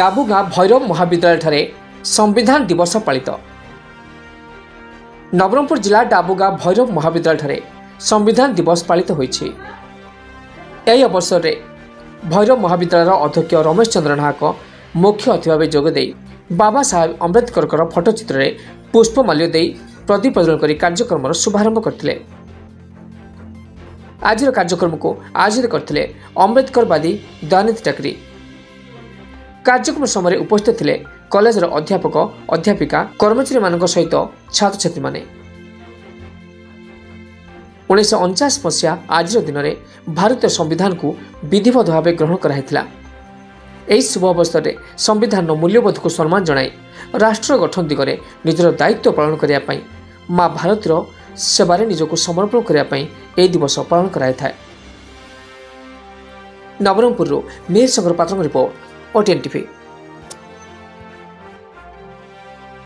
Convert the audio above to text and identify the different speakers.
Speaker 1: डाबुगाँ भैरव महाविद्यालय संविधान दिवस पालित। नवरंगपुर जिला डाबुगाँ भैरव महाविद्यालय संविधान दिवस पालित होइछि। एही अवसर में भैरव महाविद्यालय अध्यक्ष रमेश चंद्र नाहक मुख्य अतिथि भाव जोगदे बाबा साहेब अम्बेडकर फटोचित्र में पुष्पमाल्य दे प्रदीप प्रज्वलन कर कार्यक्रम शुभारंभ करते। आज कार्यक्रम को आयोजित करते अम्बेडकरवादी दयानिधि टाकरी। कार्यक्रम समय उपस्थित थे कॉलेजर अध्यापक अध्यापिका कर्मचारी मान सहित छात्र छात्री माने। 1949 मसीहा आज दिन में भारतीय संविधान को विधिवत भाव ग्रहण कराइथिला। एही शुभ अवसर में संविधान मूल्यबोध को सम्मान जनाई राष्ट्र गठन दिगरे निजर दायित्व पालन करने माँ भारतीय सेवारे निजको समर्पण करने यह दिवस पालन कराई थाए। नवरंगपुर मेयर शंकर पात्र रिपोर्ट, OTN TV।